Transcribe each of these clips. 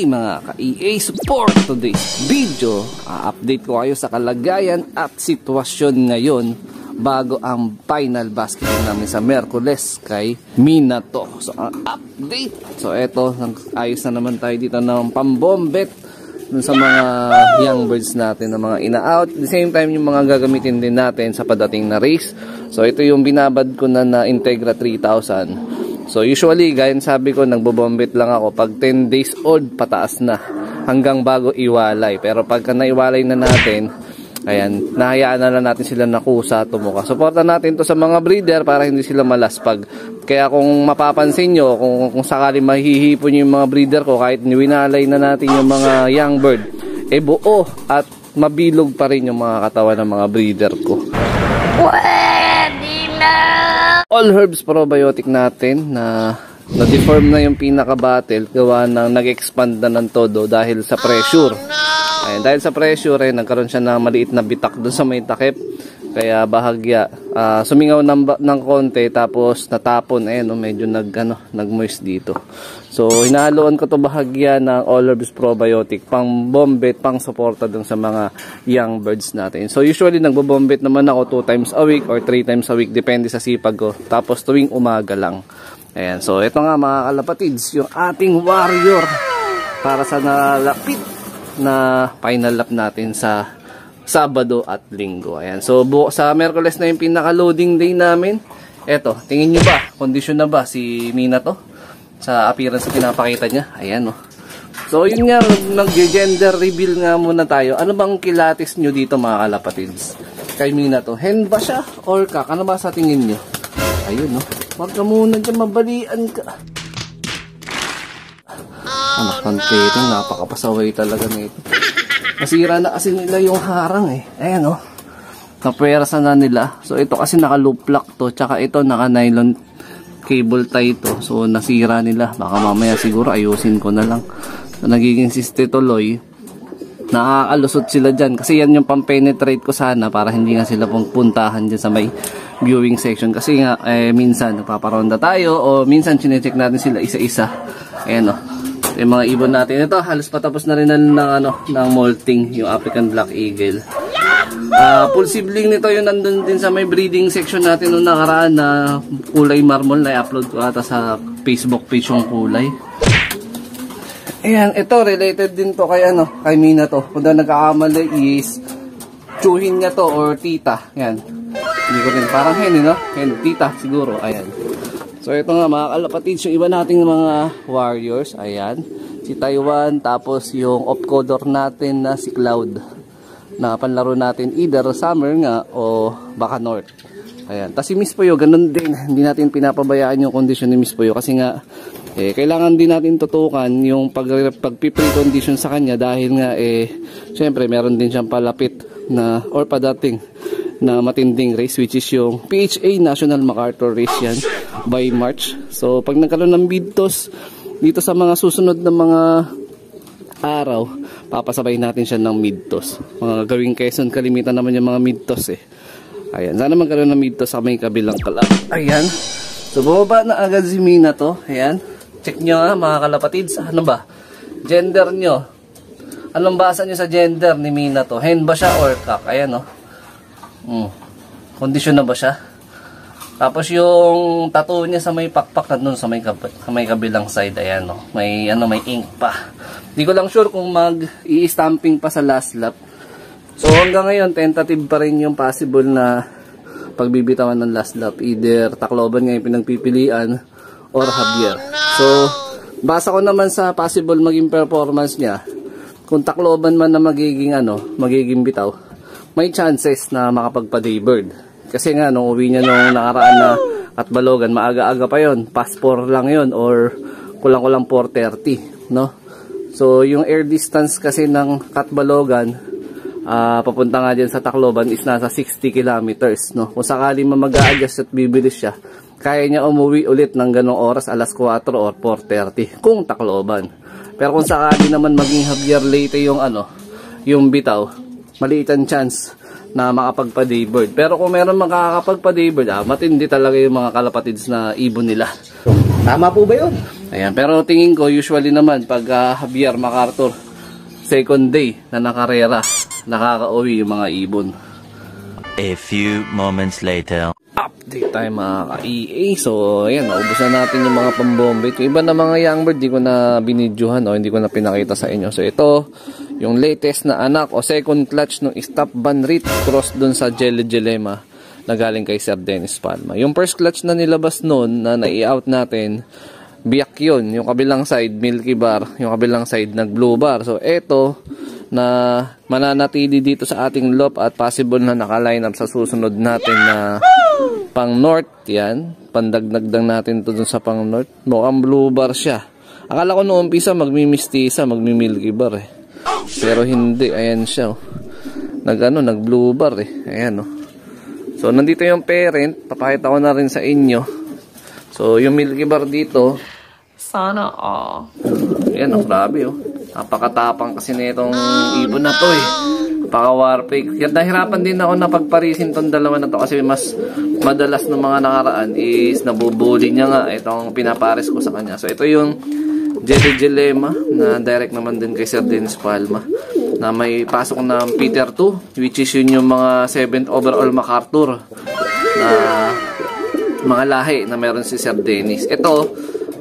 mga ka-EA support, today's video, update ko kayo sa kalagayan at sitwasyon ngayon bago ang final basket namin sa Merkules kay Minato. So ang update, so eto, ayos na naman tayo dito ng pambombet dun sa mga young birds natin na mga ina-out. At the same time, yung mga gagamitin din natin sa padating na race. So ito yung binabad ko na Integra 3000. So usually, gaya sabi ko, nagbobombit lang ako pag 10 days old pataas na hanggang bago iwalay. Pero pagka naiwalay na natin, ayan, nahayaan na lang natin sila nakusa, tumuka. Supportan natin to sa mga breeder para hindi sila malaspag. Kaya kung mapapansin nyo, kung sakali mahihipon nyo yung mga breeder ko, kahit niwinalay na natin yung mga young bird, buo at mabilog pa rin yung mga katawan ng mga breeder ko. Pwede na! All herbs probiotic natin na na-deform na yung pinaka-bottle gawa ng nag-expand na ng todo dahil sa pressure. Ayan, dahil sa pressure nagkaroon siya ng maliit na bitak doon sa may takip. Kaya bahagya sumingaw ng konti tapos natapon. Ayan, medyo nag-moist dito. So hinahaluan ko to bahagya ng all herbs probiotic pang bombet, pang suporta dun sa mga young birds natin. So usually nagbo-bombet naman ako 2 times a week or 3 times a week, depende sa sipag ko. Tapos tuwing umaga lang. Ayan, so ito nga mga kalapatids, yung ating warrior para sa nalapit na final lap natin sa Sabado at Linggo. Ayan, so sa Merkules na yung pinaka-loading day namin. Eto, tingin nyo ba, kondisyon na ba si Minato sa appearance na pinapakita niya? Ayan, so yun nga, mag-gender reveal nga muna tayo. Ano bang kilatis nyo dito mga kalapatids kay Minato? Hen ba siya or kak? Ano ba sa tingin nyo? Ayun, wag ka muna dyan, mabalian ka. Anak ng keting, napakapasaway talaga na ito. Masira na kasi nila yung harang Ayan napwersa na nila. So ito kasi naka-loop lock to, tsaka ito naka-nylon cable tie to. So nasira nila. Baka mamaya siguro ayusin ko na lang. So, nagiging siste tuloy. Nakakalusot sila dyan. Kasi yan yung pang-penetrate ko sana para hindi nga sila puntahan dyan sa may viewing section. Kasi nga minsan nagpaparonda tayo o minsan chinecheck natin sila isa-isa. Ayan yung mga ibon natin. Ito halos patapos na rin ng molting yung African Black Eagle. Full sibling nito yung nandun din sa may breeding section natin nung nakaraan na kulay marmol na i-upload ko ata sa Facebook page yung kulay. Ayan, ito related din to kay Minato. Kung na nagkakamali is chuhin niya to or tita. Ayan. Hindi ko rin parang hen hen, tita siguro. Ayan. So ito nga mga kalapatids, yung iba nating mga warriors, ayan, si Taiwan, tapos yung off-color natin na si Cloud, na panlaro natin either summer nga o baka north. Ayan, tapos si Miss Puyo, ganun din, hindi natin pinapabayaan yung kondisyon ni Miss Puyo kasi nga, kailangan din natin tutukan yung pag-pre-condition sa kanya dahil nga, syempre meron din siyang palapit na, or padating, na matinding race which is yung PHA National MacArthur race yan by March. So pag nagkaroon ng midtos dito sa mga susunod na mga araw, papasabay natin siya ng midtos. Mga gawing Quezon, kalimitan naman yung mga midtos Ayan, sana magkaroon ng midtos sa may kabilang kalap. Ayan, so bumaba na agad si Minato. Ayan, check nyo mga kalapatids, ano ba gender nyo? Anong basa nyo sa gender ni Minato? Hen ba siya or kak? Ayan kondisyon na ba siya? Tapos yung tattoo niya sa may pakpak na dun sa may kabilang side, ayan may may ink pa. Hindi ko lang sure kung mag-i-stamping pa sa last lap. So hanggang ngayon tentative pa rin yung possible na pagbibitawan ng last lap, either Tacloban nga yung pinagpipilian or Javier. So basa ko naman sa possible maging performance niya, kung Tacloban man na magiging bitaw, may chances na makapagpa-daybird. Kasi nga, nung uwi niya nung nakaraan na Katbalogan, maaga-aga pa yon, past 4 lang yon or kulang-kulang 4:30, So, yung air distance kasi ng Katbalogan, papunta nga dyan sa Tacloban is nasa 60 kilometers, Kung sakali mag-a-adjust at bibilis siya, kaya niya umuwi ulit ng ganong oras, alas 4 or 4:30, kung Tacloban. Pero kung sakali naman maging Javier Leyte yung bitaw, maliit ang chance na makapagpa-daybird. Pero kung meron makakapagpa-daybird, matindi talaga yung mga kalapatids na ibon nila. Tama po ba yun? Ayan, pero tingin ko usually naman pag Javier MacArthur second day na nakarera, nakaka-uwi yung mga ibon. A few moments later. Update tayo mga ka-EA. So, ayan, naubos na natin yung mga pambombe. Yung iba na mga young bird, di ko na binidyohan o hindi ko na pinakita sa inyo. So, ito, yung latest na anak o second clutch ng Stop Van Riet cross dun sa Jelly Gelema na galing kay Sir Dennis Palma. Yung first clutch na nilabas nun na nai-out natin, biyak yun. Yung kabilang side, Milky Bar. Yung kabilang side, nag-Blue Bar. So, ito, na mananatili dito sa ating loop at possible na naka-line up sa susunod natin na pang north. Yan, pandagdagdag natin to dun sa pang north. Mukhang Blue Bar siya. Akala ko noong umpisa magmimistisa, magmimilky bar eh. Pero hindi, ayan siya oh. Nag Blue Bar eh. Ayan oh. So nandito yung parent, papakita ko na rin sa inyo. So yung Milky Bar dito, sana ayan oh, grabe oh. Napakatapang kasi nitong ibon na to eh. Napaka-warpig. Kaya nahirapan din ako na pagparisin tong dalawa na to kasi mas madalas ng mga nakaraan is nabubuli niya nga itong pinapares ko sa kanya. So ito yung Jelly Gelema na direct naman din kay Sir Dennis Palma na may pasok ng Peter 2 which is yun yung mga 7th overall MacArthur na mga lahi na meron si Sir Dennis. Ito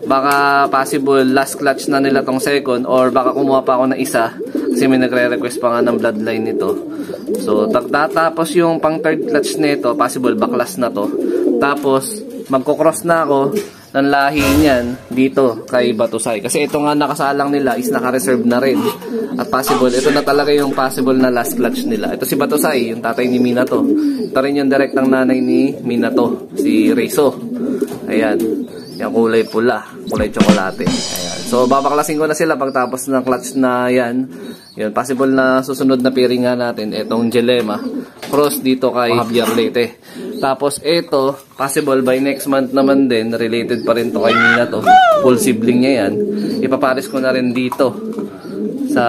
baka possible last clutch na nila tong second or baka kumuha pa ako ng isa kasi may nagre-request pa nga ng bloodline nito. So tatapos yung pang third clutch nito, possible backlash na to. Tapos magko-cross na ako ng lahi niyan dito kay Batusay kasi ito nga nakasalang nila is naka-reserve na rin. At possible ito na talaga yung possible na last clutch nila. Ito si Batusay, yung tatay ni Minato. Ito rin yung direct ng nanay ni Minato, si Reiso. Ayan. Yung kulay pula, kulay tsokolate. Ayan. So, babaklasin ko na sila pagtapos ng clutch na yan. Yun, possible na susunod na pairing nga natin. Itong Gelema. Cross dito kay Javier Leyte. Tapos, ito, possible by next month naman din. Related pa rin to kay Nina to. Full sibling niya yan. Ipapares ko na rin dito. Sa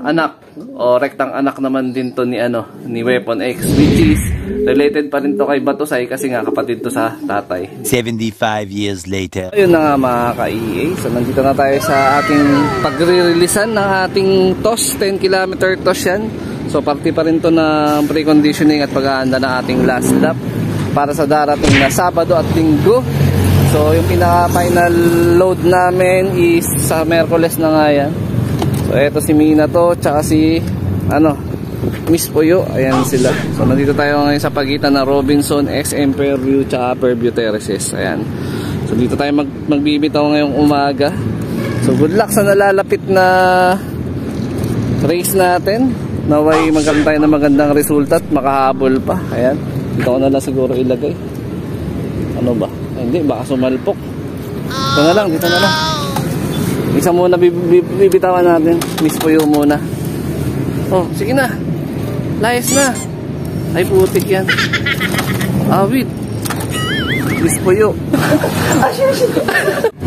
anak. O rektang anak naman din to ni Weapon X. Which is related pa rin to kay Batusay kasi nga kapatid to sa tatay. 75 years later. Ayun na nga mga ka-EA. So nandito na tayo sa ating pagre-releasean ng ating toss. 10 km toss yan. So party pa rin to ng pre-conditioning at pag-aanda ng ating last lap para sa darating na Sabado at Linggo. So yung pinaka-final load namin is sa Merkules na nga yan. So eto si Mina to, tsaka si Miss Puyo, ayan sila. So nandito tayo ngayon sa pagitan ng Robinson, XM Fairview, tsaka Fairview Terraces. Ayan. So dito tayo magbibitaw ngayong umaga. So good luck sa nalalapit na race natin. Naway magkaroon tayo ng magandang resulta at makahabol pa. Ayan. Dito ko na lang siguro ilagay. Ano ba? Hindi, baka sumalpok. Dito na lang, dito na lang. Isa muna bibitawan natin. Miss Puyo muna. Oh, sige na. Layas na. Ay, putik yan. Awit. Miss Puyo.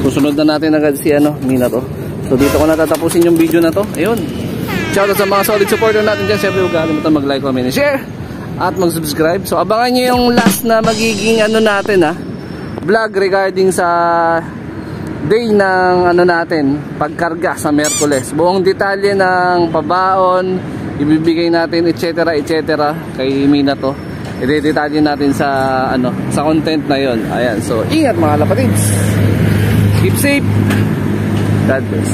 Susunod na natin agad si Mina to. So dito ko natatapusin yung video na to. Ayun. Shoutout sa mga solid supporter natin dyan. Siyempre huwag kalimutan mag-like, comment, and share. At mag-subscribe. So abangan nyo yung last na magiging natin vlog regarding sa day ng natin pagkarga sa Merkules. Buong detalye ng pabaon ibibigay natin etc kay Mina to. I-detalye natin sa sa content na yon. Ayan. So ingat mga lapatids. Keep safe. God bless.